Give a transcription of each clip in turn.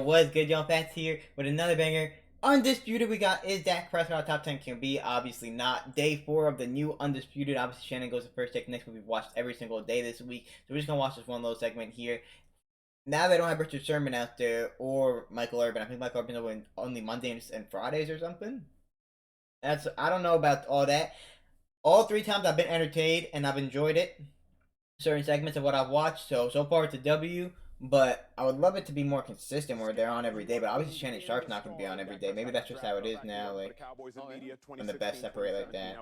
was good, y'all? Fats here with another banger. Undisputed, we got is Dak Prescott top 10 QB? Obviously not. Day 4 of the new Undisputed. Obviously, Shannon goes to first take next week. We've watched every single day this week. So we're just going to watch this one little segment here. Now they don't have Richard Sherman out there or Michael Irvin. I think Michael Irvin's going only Mondays and Fridays or something. I don't know about all that. All 3 times I've been entertained and I've enjoyed it. Certain segments of what I've watched. So far it's a W. But I would love it to be more consistent where they're on every day. But obviously Shannon Sharp's not going to be on every day. Maybe that's just how it is now. Like, when the best separate like that.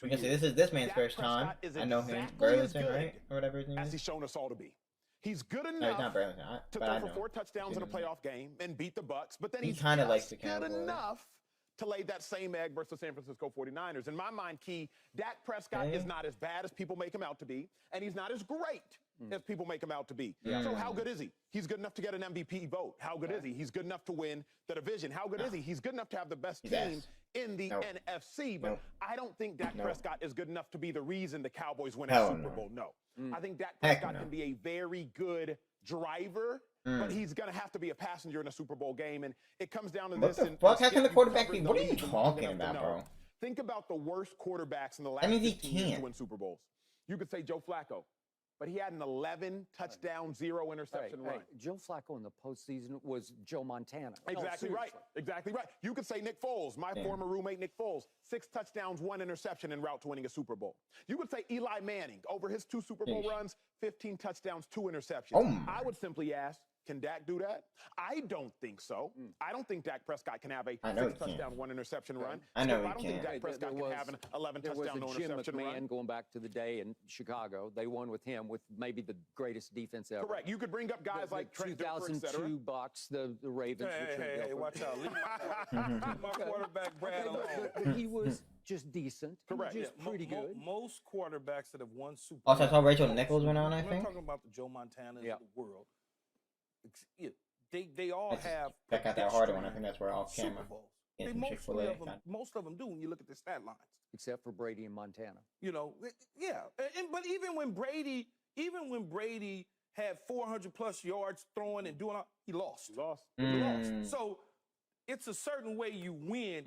We can say this man's first time. I know him. Burlington, right? Or whatever his name is. As he's shown us all to be. He's good enough no, he's not Burlington, to throw for 4 touchdowns in a playoff game and beat the Bucks. But then he's kind of likes the good enough to lay that same egg versus San Francisco 49ers. In my mind, Key, Dak Prescott is not as bad as people make him out to be, and he's not as great as people make him out to be. So how good is he? He's good enough to get an MVP vote. How good is he? He's good enough to win the division. How good is he? He's good enough to have the best team in the NFC, but I don't think Dak Prescott is good enough to be the reason the Cowboys win a Super Bowl. No. I think Dak Prescott can be a very good driver, but he's going to have to be a passenger in a Super Bowl game, and it comes down to what this. The fuck? How can the quarterback be? What are you talking about, bro? Think about the worst quarterbacks in the last 15 years to win Super Bowls. You could say Joe Flacco, but he had an 11 touchdown, 0 interception run. Joe Flacco in the postseason was Joe Montana. Exactly right. Exactly right. You could say Nick Foles, my former roommate Nick Foles, 6 touchdowns, 1 interception en route to winning a Super Bowl. You could say Eli Manning, over his 2 Super Bowl runs, 15 touchdowns, 2 interceptions. I would simply ask, can Dak do that? I don't think so. I don't think Dak Prescott can have a 6 touchdown, 1 interception run. I know I don't think Dak Prescott can have an 11 touchdown, no interception run. Jim McMahon going back to the day in Chicago. They won with him with maybe the greatest defense ever. Correct. You could bring up guys like Trent Dilfer, 2002 Bucks, the Ravens. Hey, watch out. Leave my quarterback Brad alone. But he was just decent. Correct. Just pretty good. Most quarterbacks that have won Super Bowls. Also, I saw Rachel Nichols went on, I think. think. We're talking about the Joe Montanas of the world. They all have. Check out that harder one. I think that's where all camera. Most of them do when you look at the stat lines. Except for Brady and Montana. You know, but even when Brady had 400+ yards throwing and doing all, he lost. He lost. So it's a certain way you win.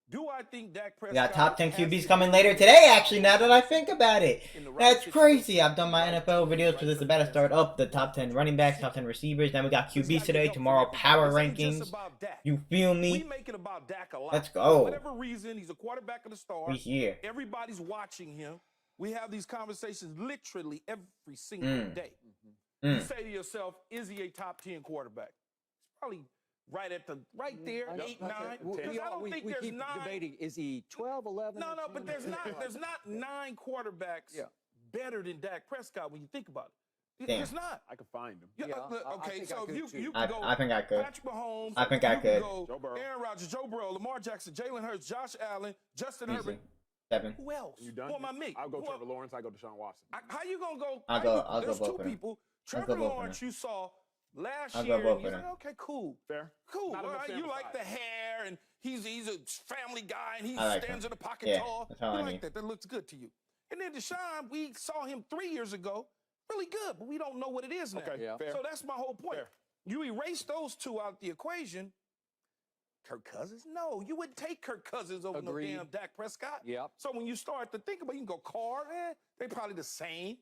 Do I think Dak Prescott? We got top 10 QBs coming later today, actually, now that I think about it. That's crazy. I've done my NFL videos for this. About to start up the top 10 running backs, top 10 receivers. Then we got QBs today. Tomorrow, power rankings. You feel me? We make it about Dak a lot. Let's go. For whatever reason, he's a quarterback of the stars. We here. Everybody's watching him. We have these conversations literally every single day. You say to yourself, is he a top 10 quarterback? It's probably right there, 8, 9. Because I don't think there's 9. Debating, is he 12, 11? No, but there's not 9 quarterbacks better than Dak Prescott when you think about it. There's not. I could find him. Okay, so you could go. I think I could. Patrick Mahomes. I think I could. Go Aaron Rodgers, Joe Burrow, Lamar Jackson, Jalen Hurts, Josh Allen, Justin Herbert. 7. Who else? You done? Who am I me? I'll go Trevor Lawrence. I go Deshaun Watson. How you gonna go? I'll go There's both 2 of them. people. Trevor Lawrence, you saw last I'll year. go both He's of like, them. okay, cool. Fair. Cool. Not All right, you like size. the hair, and he's a family guy, and he like stands him. in the pocket Yeah, tall. that's all You I like need. that. That looks good to you. And then Deshaun, we saw him 3 years ago. Really good, but we don't know what it is now. Okay, fair. So that's my whole point. Fair. You erase those 2 out the equation. Kirk Cousins? No, you wouldn't take Kirk Cousins over no damn Dak Prescott. Yep. So when you start to think about it, you can go Carr, they're probably the same.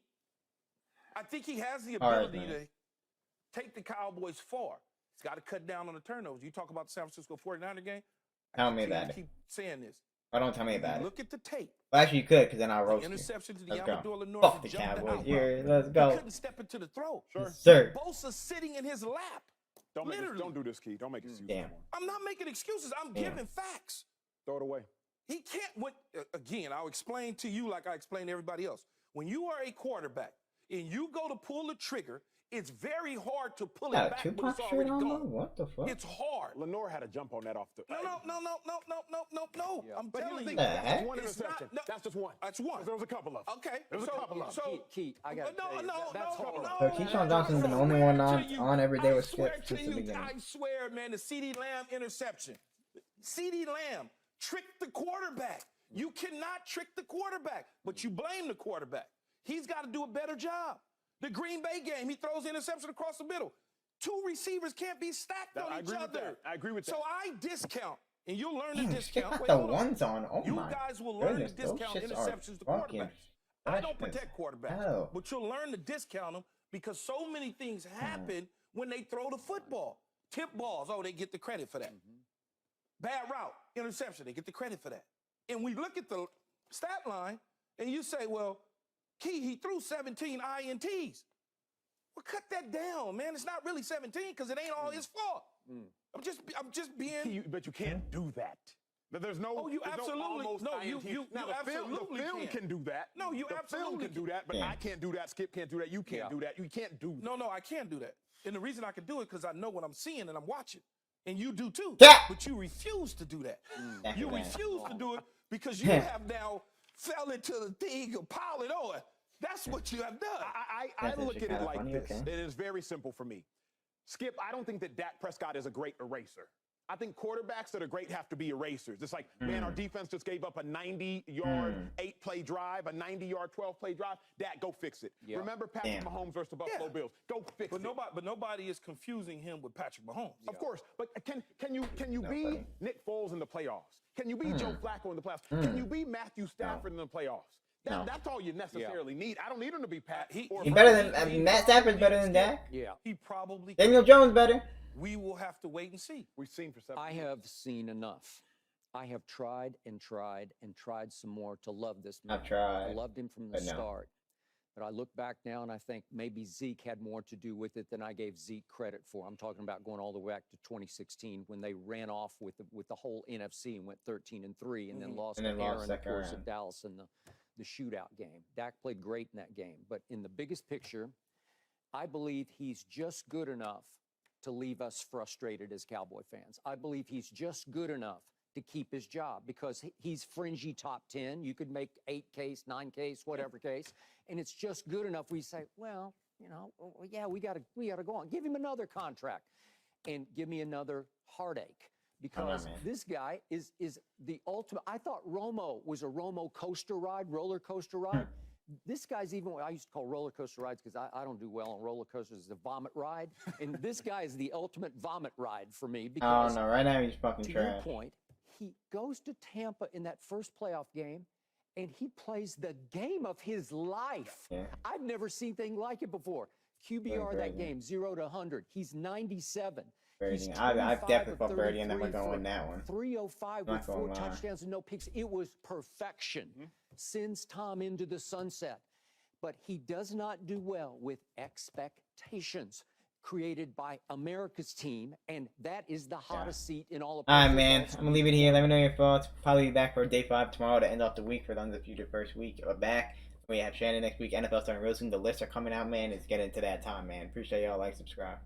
I think he has the ability to take the Cowboys far. He's got to cut down on the turnovers. You talk about the San Francisco 49er game. Tell me about it. Keep saying this. Don't tell me about it. Look at the tape. Well, actually, you could, because then I'll roast you. Interception to the Let's go. Amador North. Fuck the Cowboys. Here, let's He go. couldn't step into the throw. Sure. Yes, sir. Bosa sitting in his lap. Don't do this, Key. Don't make excuses. Damn. I'm not making excuses. I'm giving facts. Throw it away. He can't. Again, I'll explain to you like I explain to everybody else. When you are a quarterback and you go to pull the trigger, it's very hard to pull it Got a back when Tupac it's shirt already on? gone. What the fuck? It's hard. Lenore had a jump on that off the. No. I'm telling you. That's one It's interception. not- That's just one. That's one. There was a couple of them. Okay. There was a couple of them. So, Keith, I got that's hard. So Keyshawn Johnson's been the only one on every day with Skip since the beginning. I swear, man, the CeeDee Lamb interception. CeeDee Lamb tricked the quarterback. You cannot trick the quarterback, but you blame the quarterback. He's got to do a better job. The Green Bay game, he throws the interception across the middle. Two receivers can't be stacked on each other. I agree with that. So I discount, and you'll learn to Damn, discount. got Wait, the hold on. ones on. Oh You my guys will learn to goodness, those discount shits are interceptions to fucking quarterbacks. I don't freshness. protect quarterbacks, Hell. but you'll learn to discount them because so many things happen when they throw the football. Tip balls, oh, they get the credit for that. Bad route, interception, they get the credit for that. And we look at the stat line, and you say, well, he threw 17 INTs. Well, cut that down, man. It's not really 17 because it ain't all his fault. I'm just being. But you can't do that. There's no. Oh, you absolutely no. You absolutely the film can do that. No, you the absolutely film can do that. But I can't do that. Skip can't do that. You can't do that. You can't do that. No, I can't do that. And the reason I can do it because I know what I'm seeing and I'm watching, and you do too. Yeah. But you refuse to do that. That's You bad. refuse to do it because you have now fell into the thing of piling on. That's what you have done. I look at it like funny, this. okay. It is very simple for me. Skip, I don't think that Dak Prescott is a great eraser. I think quarterbacks that are great have to be erasers. It's like, man, our defense just gave up a 90-yard, 8-play drive, a 90-yard, 12-play drive. Dak, go fix it. Yeah. Remember Patrick Mahomes versus the Buffalo Bills. Go fix it. But nobody is confusing him with Patrick Mahomes. Of course, but can you be Nick Foles in the playoffs? Can you be Joe Flacco in the playoffs? Can you be Matthew Stafford in the playoffs? That's all you necessarily need. I don't need him to be Pat. He's better than Matt Stafford's better than Dak. Yeah. He probably. Daniel Jones better. We will have to wait and see. We've seen for 7 I years. have seen enough. I have tried and tried and tried some more to love this man. I've tried, I loved him from the but no. start. But I look back now and I think maybe Zeke had more to do with it than I gave Zeke credit for. I'm talking about going all the way back to 2016 when they ran off with the whole NFC and went 13-3 and then lost And then to lost Aaron, of second course, round. at Dallas in the shootout game. Dak played great in that game. But in the biggest picture, I believe he's just good enough to leave us frustrated as Cowboy fans. I believe he's just good enough to keep his job because he's fringy top 10. You could make 8 case, 9 case, whatever case, and it's just good enough where you say, well, you know, yeah, we gotta go on. Give him another contract and give me another heartache. Because this guy is the ultimate. I thought Romo was a roller coaster ride. This guy's even what I used to call roller coaster rides because I don't do well on roller coasters. It's a vomit ride. And this guy is the ultimate vomit ride for me because Oh no, right now he's fucking to trash. your point, he goes to Tampa in that first playoff game and he plays the game of his life. Yeah. I've never seen anything like it before. QBR that game, 0 to 100. He's 97. He's I've 25 definitely of thought Birdie and them were 33 going to for win that one. 305 Not with 4 gonna lie. touchdowns and no picks. It was perfection. Sends Tom into the sunset. But he does not do well with expectations created by America's team, and that is the hottest seat in all of All right, football. man. I'm gonna leave it here. Let me know your thoughts. Probably be back for day 5 tomorrow to end off the week for the undisputed first week. We're back. We have Shannon next week. NFL starting real soon. The lists are coming out, man. It's getting to that time, man. Appreciate y'all. Like, subscribe.